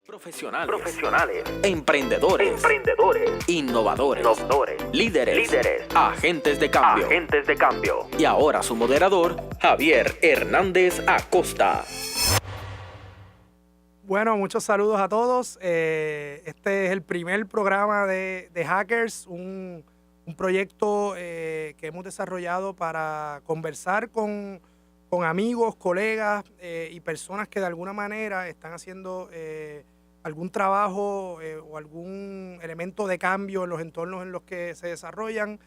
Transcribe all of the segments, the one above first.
Profesionales, emprendedores, innovadores, líderes, agentes de cambio. Y ahora su moderador, Javier Hernández Acosta. Bueno, muchos saludos a todos. Este es el primer programa de Hackers, un proyecto que hemos desarrollado para conversar con amigos, colegas y personas que de alguna manera están haciendo algún trabajo o algún elemento de cambio en los entornos en los que se desarrollan.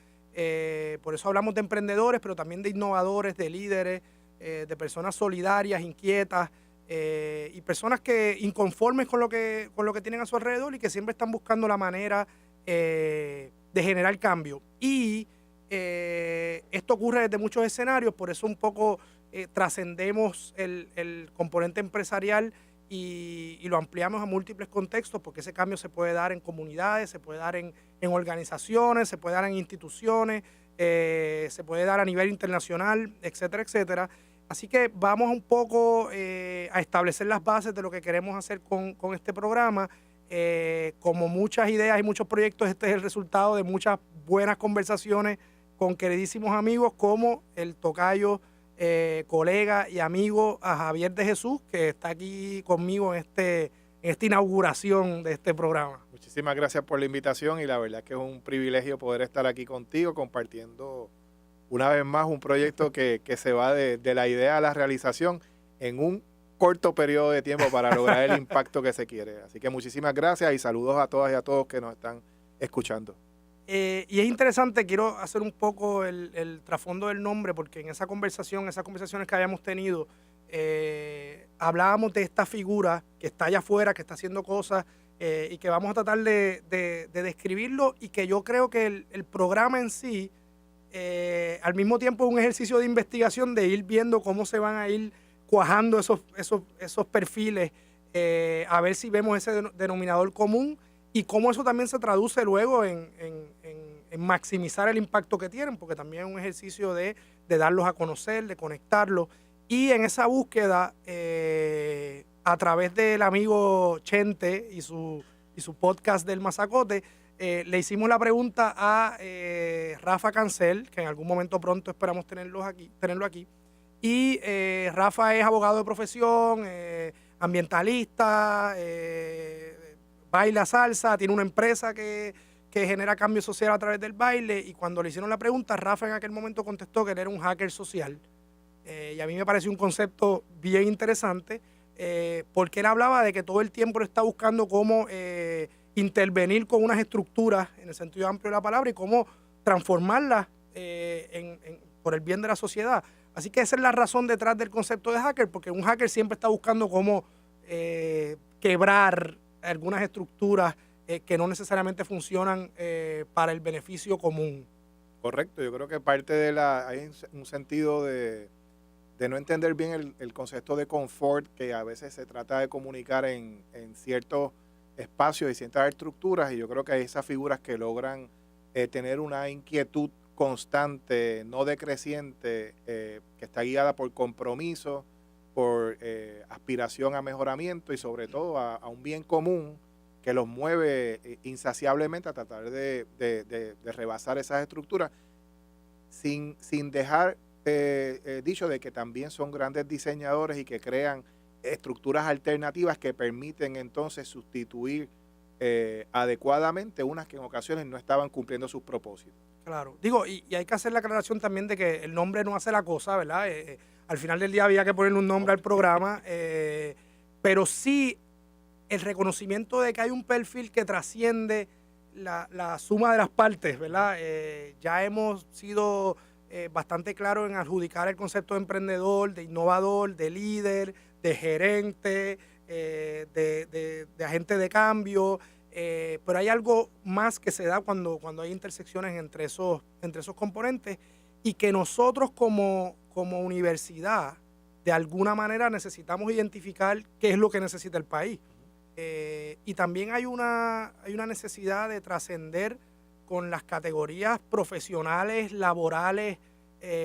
Por eso hablamos de emprendedores, pero también de innovadores, de líderes, de personas solidarias, inquietas, y personas que inconformes con lo que tienen a su alrededor y que siempre están buscando la manera de generar cambio. Y esto ocurre desde muchos escenarios, por eso un poco trascendemos el componente empresarial y lo ampliamos a múltiples contextos, porque ese cambio se puede dar en comunidades, se puede dar en organizaciones, se puede dar en instituciones, se puede dar a nivel internacional, etcétera, etcétera. Así que vamos un poco a establecer las bases de lo que queremos hacer con este programa. Como muchas ideas y muchos proyectos, este es el resultado de muchas buenas conversaciones con queridísimos amigos como el tocayo, colega y amigo a Javier de Jesús, que está aquí conmigo en esta inauguración de este programa. Muchísimas gracias por la invitación y la verdad que es un privilegio poder estar aquí contigo compartiendo una vez más un proyecto que se va de la idea a la realización en un corto periodo de tiempo para lograr el impacto que se quiere. Así que muchísimas gracias y saludos a todas y a todos que nos están escuchando. Y es interesante, quiero hacer un poco el trasfondo del nombre, porque en esas conversaciones que habíamos tenido, hablábamos de esta figura que está allá afuera, que está haciendo cosas, y que vamos a tratar de describirlo, y que yo creo que el programa en sí, al mismo tiempo es un ejercicio de investigación, de ir viendo cómo se van a ir cuajando esos perfiles, a ver si vemos ese denominador común, y cómo eso también se traduce luego en maximizar el impacto que tienen, porque también es un ejercicio de darlos a conocer, de conectarlos. Y en esa búsqueda, a través del amigo Chente y su podcast del Mazacote, le hicimos la pregunta a Rafa Cancel, que en algún momento pronto esperamos tenerlo aquí. Y Rafa es abogado de profesión, ambientalista, baila salsa, tiene una empresa que genera cambio social a través del baile, y cuando le hicieron la pregunta, Rafa en aquel momento contestó que él era un hacker social. Y a mí me pareció un concepto bien interesante, porque él hablaba de que todo el tiempo él está buscando cómo intervenir con unas estructuras, en el sentido amplio de la palabra, y cómo transformarlas por el bien de la sociedad. Así que esa es la razón detrás del concepto de hacker, porque un hacker siempre está buscando cómo quebrar algunas estructuras que no necesariamente funcionan para el beneficio común. Correcto, yo creo que parte hay un sentido de no entender bien el concepto de confort que a veces se trata de comunicar en ciertos espacios y ciertas estructuras, y yo creo que hay esas figuras que logran tener una inquietud constante, no decreciente, que está guiada por compromiso, por aspiración a mejoramiento y sobre todo a un bien común que los mueve insaciablemente a tratar de rebasar esas estructuras sin dejar dicho de que también son grandes diseñadores y que crean estructuras alternativas que permiten entonces sustituir adecuadamente unas que en ocasiones no estaban cumpliendo sus propósitos. Claro, digo, y hay que hacer la aclaración también de que el nombre no hace la cosa, ¿verdad? Al final del día había que ponerle un nombre al programa, pero sí el reconocimiento de que hay un perfil que trasciende la suma de las partes, ¿verdad? Ya hemos sido bastante claros en adjudicar el concepto de emprendedor, de innovador, de líder, de gerente, de agente de cambio, pero hay algo más que se da cuando hay intersecciones entre esos componentes, y que nosotros como universidad de alguna manera necesitamos identificar qué es lo que necesita el país. Y también hay una necesidad de trascender con las categorías profesionales, laborales,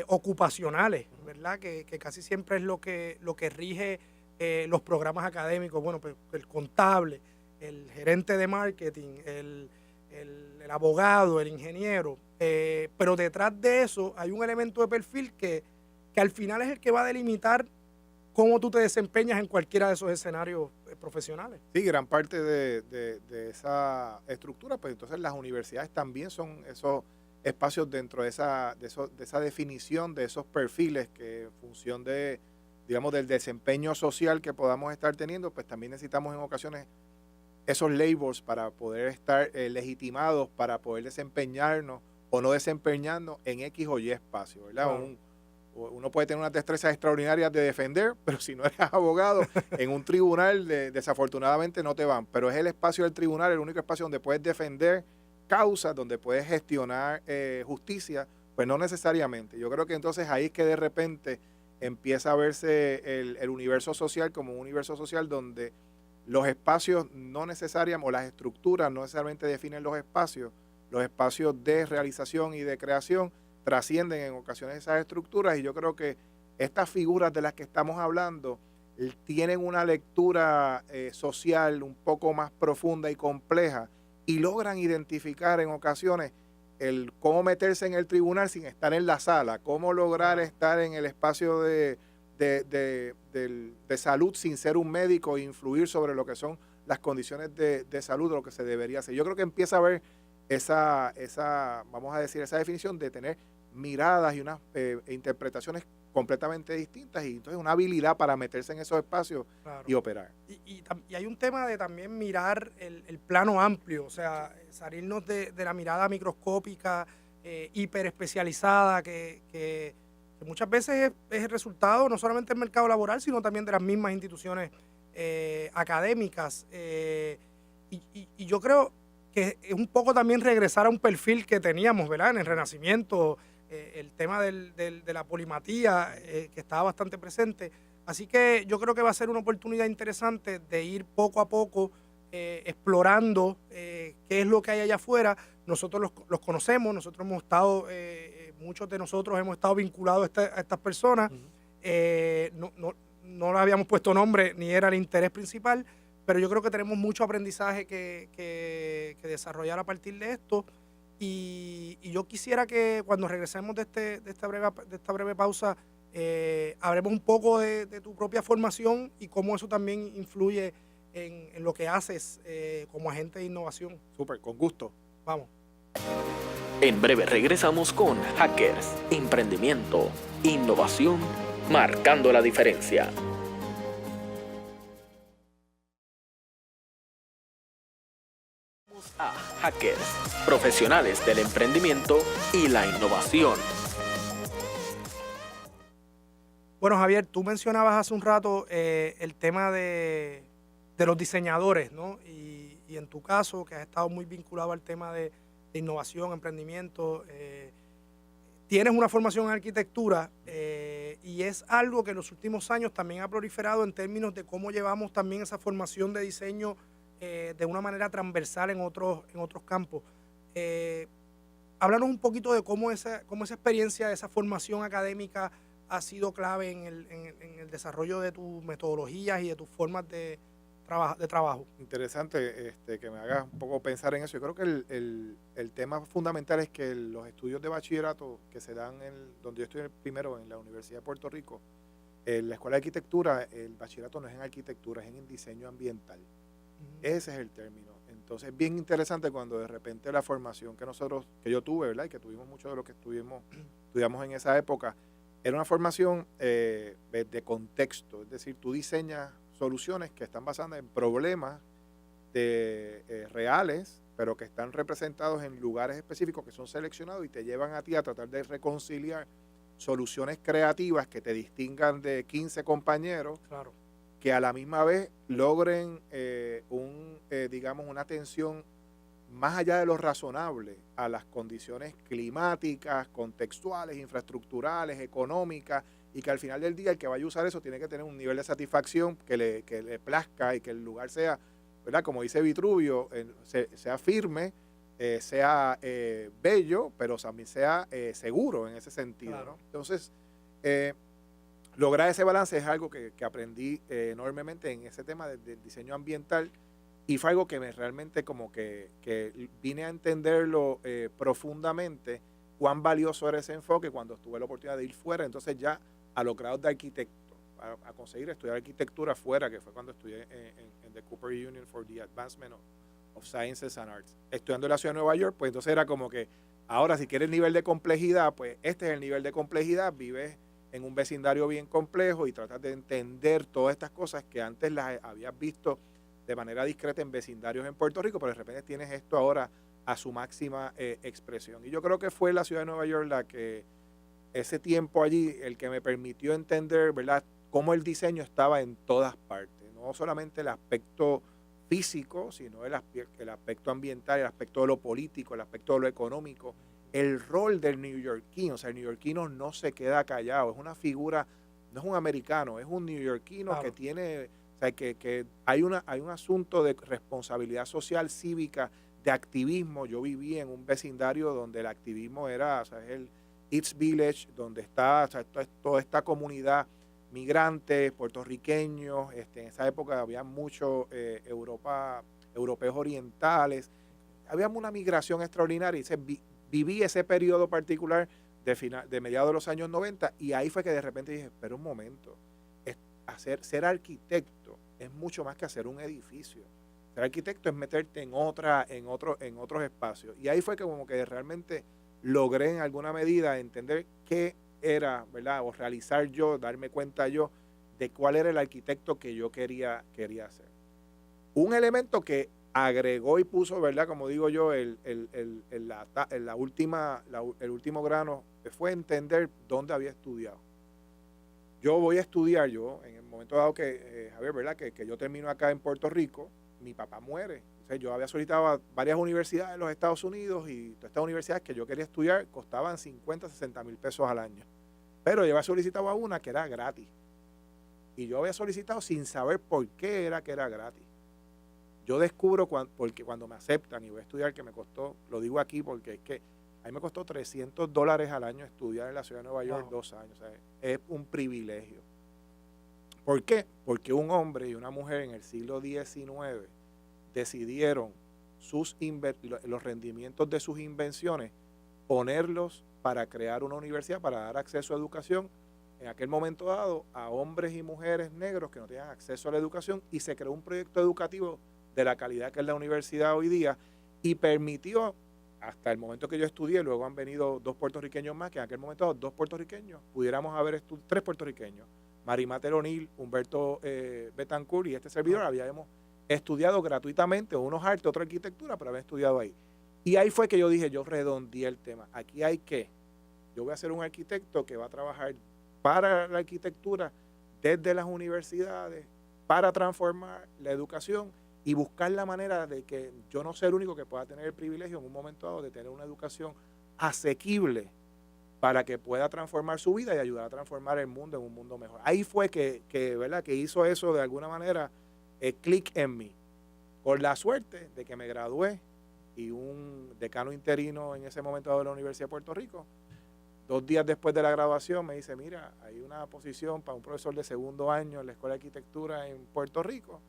ocupacionales, ¿verdad? Que casi siempre es lo que rige los programas académicos, bueno, pues el contable, el gerente de marketing, el abogado, el ingeniero, pero detrás de eso hay un elemento de perfil que al final es el que va a delimitar cómo tú te desempeñas en cualquiera de esos escenarios profesionales. Sí, gran parte de esa estructura, pues entonces las universidades también son esos espacios dentro de esa definición de esos perfiles que en función de, digamos, del desempeño social que podamos estar teniendo, pues también necesitamos en ocasiones esos labels para poder estar legitimados, para poder desempeñarnos o no desempeñarnos en X o Y espacio, ¿verdad? Wow. Uno puede tener unas destrezas extraordinarias de defender, pero si no eres abogado, en un tribunal desafortunadamente no te van. Pero es el espacio del tribunal, el único espacio donde puedes defender causas, donde puedes gestionar justicia, pues no necesariamente. Yo creo que entonces ahí es que de repente empieza a verse el universo social como un universo social donde los espacios no necesariamente, o las estructuras no necesariamente definen los espacios de realización y de creación trascienden en ocasiones esas estructuras, y yo creo que estas figuras de las que estamos hablando tienen una lectura social un poco más profunda y compleja y logran identificar en ocasiones el cómo meterse en el tribunal sin estar en la sala, cómo lograr estar en el espacio de salud sin ser un médico e influir sobre lo que son las condiciones de salud, de lo que se debería hacer. Yo creo que empieza a haber esa vamos a decir, esa definición de tener miradas y unas interpretaciones completamente distintas, y entonces una habilidad para meterse en esos espacios. Claro. Y operar. Y hay un tema de también mirar el plano amplio, o sea, salirnos de la mirada microscópica, hiperespecializada, que muchas veces es el resultado no solamente del mercado laboral, sino también de las mismas instituciones académicas. Y yo creo que es un poco también regresar a un perfil que teníamos, ¿verdad? En el Renacimiento, el tema de la polimatía, que estaba bastante presente. Así que yo creo que va a ser una oportunidad interesante de ir poco a poco explorando qué es lo que hay allá afuera. Nosotros los conocemos, nosotros hemos estado, muchos de nosotros hemos estado vinculados a estas personas. Uh-huh. No le habíamos puesto nombre ni era el interés principal, pero yo creo que tenemos mucho aprendizaje que desarrollar a partir de esto, y yo quisiera que cuando regresemos de esta breve pausa hablemos un poco de tu propia formación y cómo eso también influye en lo que haces como agente de innovación. Súper, con gusto. Vamos. En breve regresamos con Hackers, emprendimiento, innovación, marcando la diferencia. A Hackers, profesionales del emprendimiento y la innovación. Bueno, Javier, tú mencionabas hace un rato el tema de los diseñadores, ¿no? Y en tu caso, que has estado muy vinculado al tema de innovación, emprendimiento, tienes una formación en arquitectura y es algo que en los últimos años también ha proliferado en términos de cómo llevamos también esa formación de diseño de una manera transversal en otros campos. Háblanos un poquito de cómo esa experiencia, esa formación académica ha sido clave en el desarrollo de tus metodologías y de tus formas de trabajo. Interesante que me hagas un poco pensar en eso. Yo creo que el tema fundamental es que los estudios de bachillerato que se dan donde yo estoy primero en la Universidad de Puerto Rico, en la Escuela de Arquitectura, el bachillerato no es en arquitectura, es en diseño ambiental. Ese es el término. Entonces es bien interesante cuando de repente la formación que yo tuve, ¿verdad? Y que tuvimos muchos de los que estudiamos en esa época, era una formación de contexto. Es decir, tú diseñas soluciones que están basadas en problemas reales, pero que están representados en lugares específicos que son seleccionados y te llevan a ti a tratar de reconciliar soluciones creativas que te distingan de 15 compañeros. Claro. Que a la misma vez logren digamos, una atención más allá de lo razonable a las condiciones climáticas, contextuales, infraestructurales, económicas, y que al final del día el que vaya a usar eso tiene que tener un nivel de satisfacción que le plazca y que el lugar sea, ¿verdad? Como dice Vitruvio, sea firme, sea bello, pero también sea seguro en ese sentido. Claro. ¿No? Entonces, lograr ese balance es algo que aprendí enormemente en ese tema del diseño ambiental, y fue algo que realmente como que vine a entenderlo profundamente, cuán valioso era ese enfoque cuando tuve la oportunidad de ir fuera, entonces ya a los grados de arquitecto, a conseguir estudiar arquitectura fuera, que fue cuando estudié en the Cooper Union for the Advancement of Sciences and Arts, estudiando en la ciudad de Nueva York. Pues entonces era como que ahora, si quieres nivel de complejidad, pues este es el nivel de complejidad, vives en un vecindario bien complejo y tratas de entender todas estas cosas que antes las habías visto de manera discreta en vecindarios en Puerto Rico, pero de repente tienes esto ahora a su máxima expresión. Y yo creo que fue la ciudad de Nueva York la que, ese tiempo allí, el que me permitió entender, ¿verdad?, cómo el diseño estaba en todas partes, no solamente el aspecto físico, sino el aspecto ambiental, el aspecto de lo político, el aspecto de lo económico, el rol del neoyorquino. O sea, el neoyorquino no se queda callado, es una figura, no es un americano, es un neoyorquino, claro, que tiene, o sea, que hay un asunto de responsabilidad social, cívica, de activismo. Yo viví en un vecindario donde el activismo era, o sea, es el East Village, donde está, o sea, toda esta comunidad, migrantes, puertorriqueños, en esa época había muchos europeos orientales, había una migración extraordinaria, y viví ese periodo particular de mediados de los años 90, y ahí fue que de repente dije, pero un momento, ser arquitecto es mucho más que hacer un edificio. Ser arquitecto es meterte en otros espacios. Y ahí fue que como que realmente logré en alguna medida entender qué era, ¿verdad?, o realizar yo, darme cuenta yo de cuál era el arquitecto que yo quería hacer. Un elemento que agregó y puso, ¿verdad?, como digo yo, el último grano fue entender dónde había estudiado. Yo voy a estudiar, en el momento dado que, Javier, ¿verdad?, que yo termino acá en Puerto Rico, mi papá muere. Entonces yo había solicitado a varias universidades en los Estados Unidos, y todas estas universidades que yo quería estudiar costaban 50, 60 mil pesos al año. Pero yo había solicitado a una que era gratis. Y yo había solicitado sin saber por qué era que era gratis. Yo descubro porque cuando me aceptan y voy a estudiar, que me costó, lo digo aquí porque es que a mí me costó $300 al año estudiar en la ciudad de Nueva York, 2 años. O sea, es un privilegio. ¿Por qué? Porque un hombre y una mujer en el siglo XIX decidieron los rendimientos de sus invenciones, ponerlos para crear una universidad, para dar acceso a educación en aquel momento dado a hombres y mujeres negros que no tenían acceso a la educación, y se creó un proyecto educativo de la calidad que es la universidad hoy día, y permitió, hasta el momento que yo estudié, luego han venido 2 puertorriqueños más, que en aquel momento dado 2 puertorriqueños, pudiéramos haber 3 puertorriqueños, Marimater O'Neill, Humberto Betancourt y este servidor, habíamos estudiado gratuitamente, unos artes, otra arquitectura, pero había estudiado ahí. Y ahí fue que yo dije, yo redondeé el tema. Aquí yo voy a ser un arquitecto que va a trabajar para la arquitectura desde las universidades, para transformar la educación y buscar la manera de que yo no sea el único que pueda tener el privilegio en un momento dado de tener una educación asequible para que pueda transformar su vida y ayudar a transformar el mundo en un mundo mejor. Ahí fue ¿verdad?, que hizo eso de alguna manera clic en mí. Con la suerte de que me gradué, y un decano interino en ese momento de la Universidad de Puerto Rico, 2 días después de la graduación, me dice, mira, hay una posición para un profesor de 2º año en la Escuela de Arquitectura en Puerto Rico.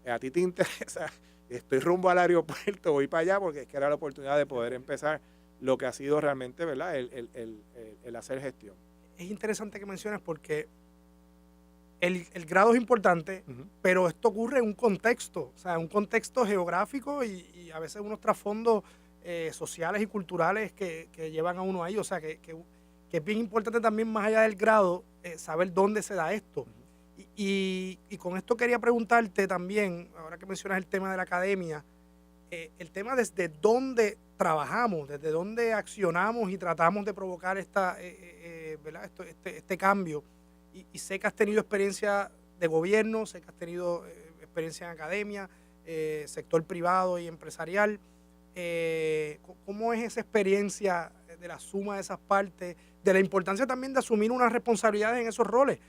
¿A ti te interesa? Estoy rumbo al aeropuerto, voy para allá, porque es que era la oportunidad de poder empezar lo que ha sido realmente, ¿verdad?, el hacer gestión. Es interesante que menciones porque el grado es importante, pero esto ocurre en un contexto, o sea, un contexto geográfico y a veces unos trasfondos sociales y culturales que llevan a uno ahí. O sea, que es bien importante también, más allá del grado, saber dónde se da esto. Y con esto quería preguntarte también, ahora que mencionas el tema de la academia, el tema desde dónde trabajamos, desde dónde accionamos y tratamos de provocar ¿verdad?, este cambio. Y sé que has tenido experiencia de gobierno, sé que has tenido experiencia en academia, sector privado y empresarial. ¿Cómo es esa experiencia de la suma de esas partes, de la importancia también de asumir unas responsabilidades en esos roles?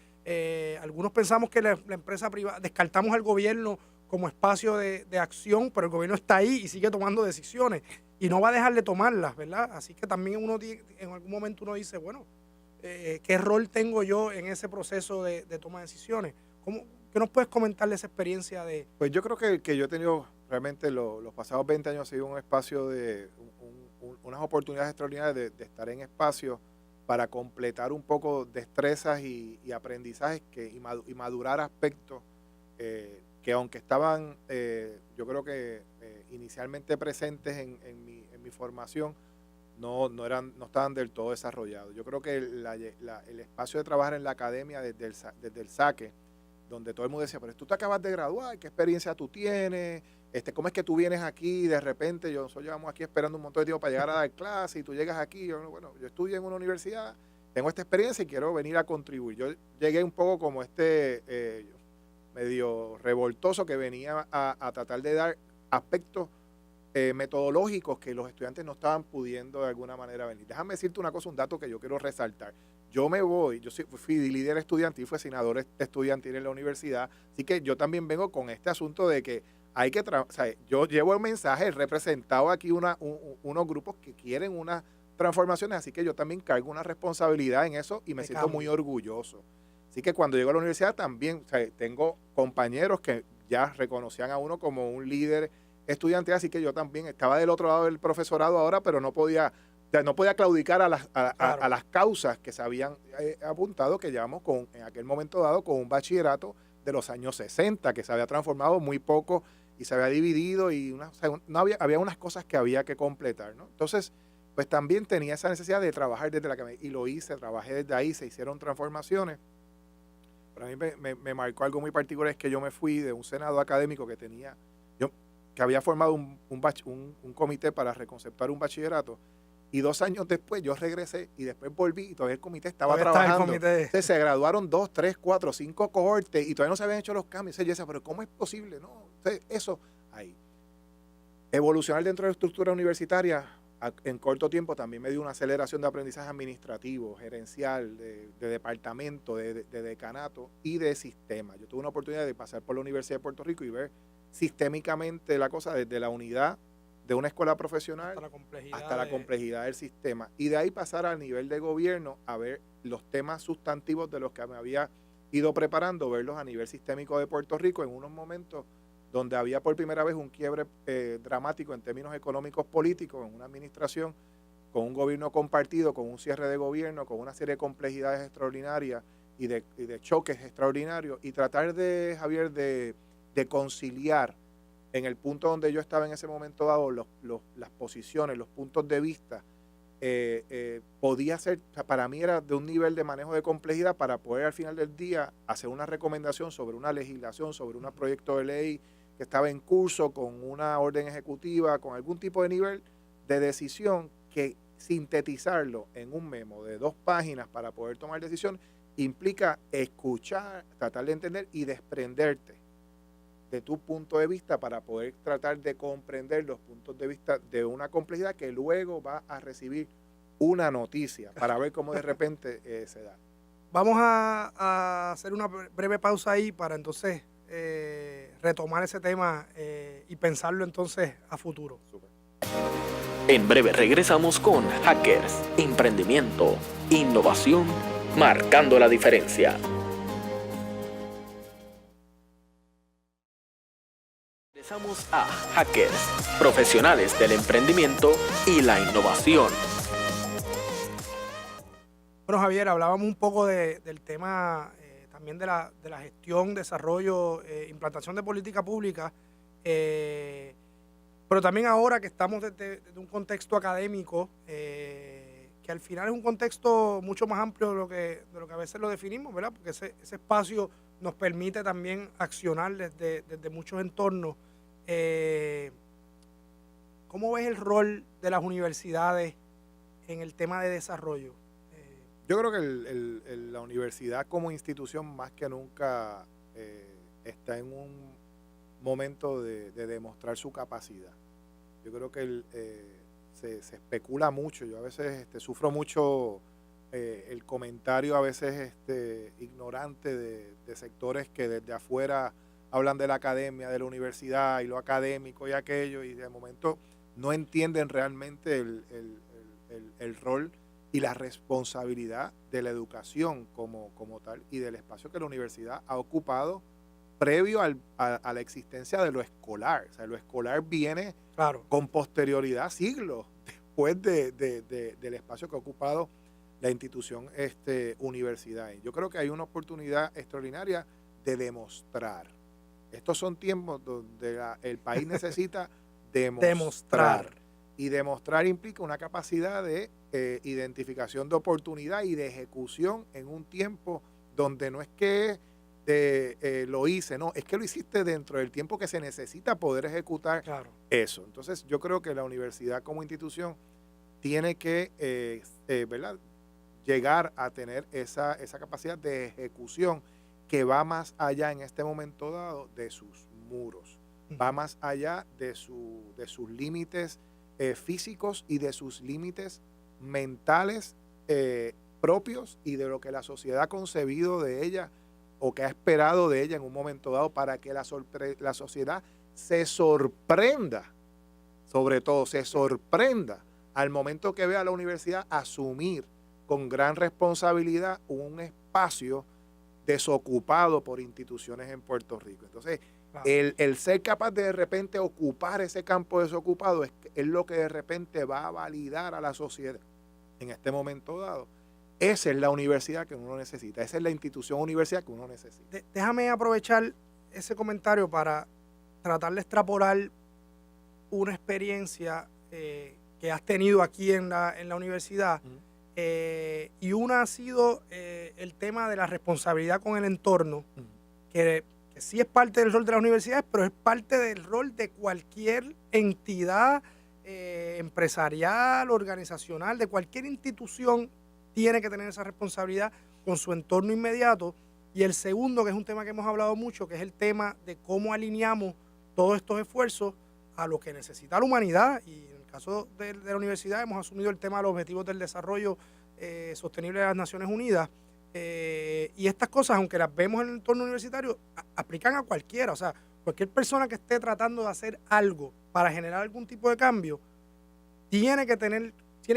Algunos pensamos que la empresa privada, descartamos al gobierno como espacio de acción, pero el gobierno está ahí y sigue tomando decisiones y no va a dejar de tomarlas, ¿verdad? Así que también en algún momento uno dice, bueno, ¿Qué rol tengo yo en ese proceso de toma de decisiones? ¿Qué nos puedes comentar de esa experiencia de...? Pues yo creo que yo he tenido realmente los pasados 20 años ha sido un espacio de unas oportunidades extraordinarias de estar en espacios para completar un poco destrezas y aprendizajes y madurar aspectos que aunque estaban yo creo que inicialmente presentes en mi formación, no estaban del todo desarrollados. Yo creo que el espacio de trabajar en la academia desde el saque, donde todo el mundo decía, pero tú te acabas de graduar, ¿qué experiencia tú tienes? ¿Cómo es que tú vienes aquí y de repente nosotros llevamos aquí esperando un montón de tiempo para llegar a dar clase y tú llegas aquí? Yo estudio en una universidad, tengo esta experiencia y quiero venir a contribuir. Yo llegué un poco como medio revoltoso que venía a tratar de dar aspectos metodológicos que los estudiantes no estaban pudiendo de alguna manera venir. Déjame decirte una cosa, un dato que yo quiero resaltar. Yo fui líder estudiantil, fui senador estudiantil en la universidad, así que yo también vengo con este asunto de que hay que, yo llevo el mensaje, he representado aquí unos grupos que quieren unas transformaciones, así que yo también cargo una responsabilidad en eso y me siento muy orgulloso. Así que cuando llego a la universidad también, tengo compañeros que ya reconocían a uno como un líder estudiantil, así que yo también estaba del otro lado del profesorado ahora, pero no podía claudicar a las causas que se habían apuntado, que llevamos en aquel momento dado con un bachillerato de los años 60, que se había transformado muy poco y se había dividido y había unas cosas que había que completar, ¿no? Entonces, pues también tenía esa necesidad de trabajar desde la academia y lo hice, trabajé desde ahí, se hicieron transformaciones. Para mí me marcó algo muy particular, es que yo me fui de un senado académico que había formado un comité para reconceptuar un bachillerato, y 2 años después yo regresé y después volví y todavía el comité estaba trabajando. Entonces se graduaron 2, 3, 4, 5 cohortes y todavía no se habían hecho los cambios. Entonces yo decía, pero ¿cómo es posible? No, entonces, eso ahí. Evolucionar dentro de la estructura universitaria en corto tiempo también me dio una aceleración de aprendizaje administrativo, gerencial, de departamento, de decanato y de sistema. Yo tuve una oportunidad de pasar por la Universidad de Puerto Rico y ver sistémicamente la cosa desde la unidad de una escuela profesional hasta la complejidad del sistema. Y de ahí pasar al nivel de gobierno a ver los temas sustantivos de los que me había ido preparando, verlos a nivel sistémico de Puerto Rico en unos momentos donde había por primera vez un quiebre dramático en términos económicos políticos, en una administración con un gobierno compartido, con un cierre de gobierno, con una serie de complejidades extraordinarias y de choques extraordinarios, y tratar Javier, de conciliar en el punto donde yo estaba en ese momento dado, las posiciones, los puntos de vista, podía ser, para mí era de un nivel de manejo de complejidad para poder al final del día hacer una recomendación sobre una legislación, sobre un proyecto de ley que estaba en curso, con una orden ejecutiva, con algún tipo de nivel de decisión, que sintetizarlo en un memo de 2 páginas para poder tomar decisión implica escuchar, tratar de entender y desprenderte de tu punto de vista para poder tratar de comprender los puntos de vista de una complejidad que luego va a recibir una noticia para ver cómo de repente se da. Vamos a hacer una breve pausa ahí para entonces retomar ese tema y pensarlo entonces a futuro. Super. En breve regresamos con Hackers, emprendimiento, innovación, marcando la diferencia. Regresamos a Hackers, profesionales del emprendimiento y la innovación. Bueno, Javier, hablábamos un poco del tema también de la gestión, desarrollo, implantación de política pública, pero también ahora que estamos desde un contexto académico, que al final es un contexto mucho más amplio de lo que a veces lo definimos, ¿verdad? Porque ese espacio nos permite también accionar desde muchos entornos. ¿Cómo ves el rol de las universidades en el tema de desarrollo? Yo creo que la universidad como institución más que nunca está en un momento de demostrar su capacidad. Yo creo que se especula mucho. Yo a veces sufro mucho el comentario a veces ignorante de sectores que desde afuera hablan de la academia, de la universidad y lo académico y aquello, y de momento no entienden realmente el rol y la responsabilidad de la educación como tal y del espacio que la universidad ha ocupado previo a la existencia de lo escolar. O sea, lo escolar viene Claro. con posterioridad, siglos después del espacio que ha ocupado la institución universidad. Yo creo que hay una oportunidad extraordinaria de demostrar. Estos son tiempos donde el país necesita demostrar. Y demostrar implica una capacidad de identificación de oportunidad y de ejecución en un tiempo donde no es que lo hice, no, es que lo hiciste dentro del tiempo que se necesita poder ejecutar eso. Entonces yo creo que la universidad como institución tiene que ¿verdad?, llegar a tener esa capacidad de ejecución que va más allá en este momento dado de sus muros, va más allá de sus límites físicos y de sus límites mentales propios y de lo que la sociedad ha concebido de ella o que ha esperado de ella en un momento dado, para que la sociedad se sorprenda, sobre todo se sorprenda al momento que vea a la universidad asumir con gran responsabilidad un espacio desocupado por instituciones en Puerto Rico. Entonces, el ser capaz de repente ocupar ese campo desocupado es lo que de repente va a validar a la sociedad en este momento dado. Esa es la universidad que uno necesita, esa es la institución universidad que uno necesita. Déjame aprovechar ese comentario para tratar de extrapolar una experiencia que has tenido aquí en la universidad. Y una ha sido el tema de la responsabilidad con el entorno, que sí es parte del rol de las universidades, pero es parte del rol de cualquier entidad empresarial, organizacional, de cualquier institución. Tiene que tener esa responsabilidad con su entorno inmediato. Y el segundo, que es un tema que hemos hablado mucho, que es el tema de cómo alineamos todos estos esfuerzos a lo que necesita la humanidad. Y en el caso de la universidad hemos asumido el tema de los objetivos del desarrollo sostenible de las Naciones Unidas. Y estas cosas, aunque las vemos en el entorno universitario, aplican a cualquiera. O sea, cualquier persona que esté tratando de hacer algo para generar algún tipo de cambio, tiene que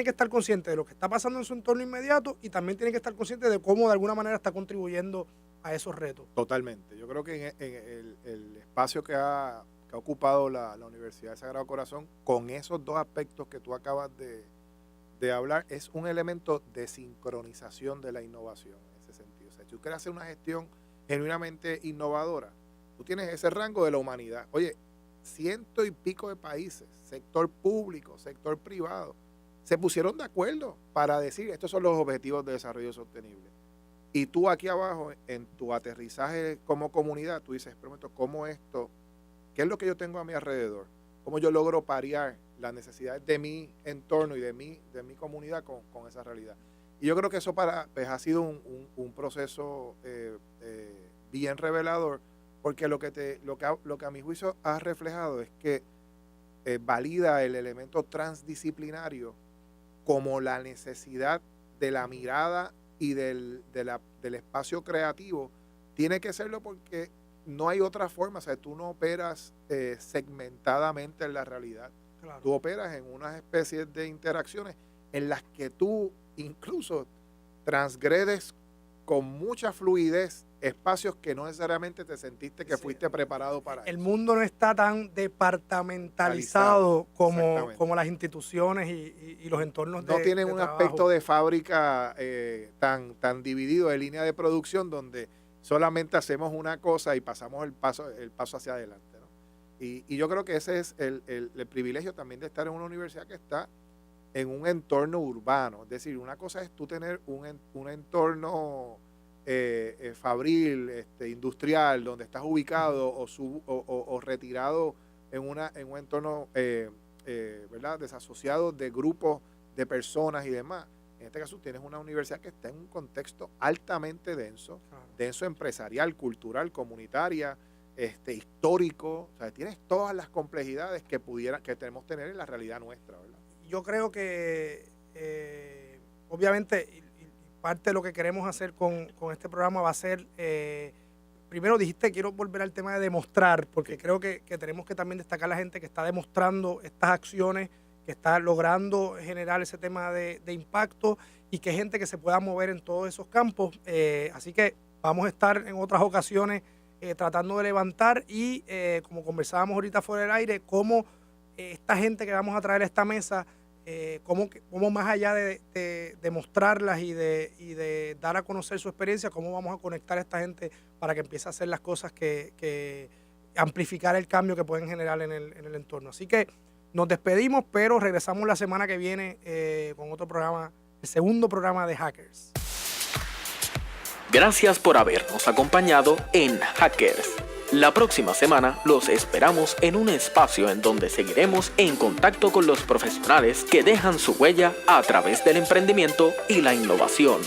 estar consciente de lo que está pasando en su entorno inmediato y también tiene que estar consciente de cómo de alguna manera está contribuyendo a esos retos. Totalmente. Yo creo que en el espacio que ha ocupado la Universidad de Sagrado Corazón, con esos dos aspectos que tú acabas de hablar, es un elemento de sincronización de la innovación en ese sentido. O sea, si tú quieres hacer una gestión genuinamente innovadora, tú tienes ese rango de la humanidad. Oye, 100 y pico de países, sector público, sector privado, se pusieron de acuerdo para decir, estos son los objetivos de desarrollo sostenible. Y tú aquí abajo, en tu aterrizaje como comunidad, tú dices, pero ¿cómo esto? ¿Qué es lo que yo tengo a mi alrededor? ¿Cómo yo logro parear las necesidades de mi entorno y de mi comunidad con esa realidad? Y yo creo que eso pues ha sido un proceso bien revelador, porque lo que a mi juicio ha reflejado es que valida el elemento transdisciplinario como la necesidad de la mirada y del espacio creativo. Tiene que serlo porque no hay otra forma. O sea, tú no operas segmentadamente en la realidad. Claro. Tú operas en unas especies de interacciones en las que tú incluso transgredes con mucha fluidez espacios que no necesariamente te sentiste que fuiste preparado para el eso. mundo no está tan departamentalizado como las instituciones y los entornos no tienen de un trabajo. Aspecto de fábrica tan dividido, de línea de producción, donde solamente hacemos una cosa y pasamos el paso hacia adelante, ¿no? Y yo creo que ese es el privilegio también de estar en una universidad que está en un entorno urbano. Es decir, una cosa es tú tener un entorno fabril, industrial, donde estás ubicado o retirado en un entorno ¿verdad?, desasociado de grupos de personas y demás. En este caso tienes una universidad que está en un contexto altamente denso, denso empresarial, cultural, comunitaria, histórico. O sea, tienes todas las complejidades que tenemos tener en la realidad nuestra, ¿verdad? Yo creo que obviamente parte de lo que queremos hacer con este programa va a ser, primero dijiste, quiero volver al tema de demostrar, porque creo que tenemos que también destacar a la gente que está demostrando estas acciones que está logrando generar ese tema de impacto y que gente que se pueda mover en todos esos campos. Así que vamos a estar en otras ocasiones tratando de levantar y como conversábamos ahorita fuera del aire, cómo esta gente que vamos a traer a esta mesa, cómo más allá de mostrarlas y de dar a conocer su experiencia, cómo vamos a conectar a esta gente para que empiece a hacer las cosas que amplificar el cambio que pueden generar en el entorno. Así que nos despedimos, pero regresamos la semana que viene con otro programa, el segundo programa de Hackers. Gracias por habernos acompañado en Hackers. La próxima semana los esperamos en un espacio en donde seguiremos en contacto con los profesionales que dejan su huella a través del emprendimiento y la innovación.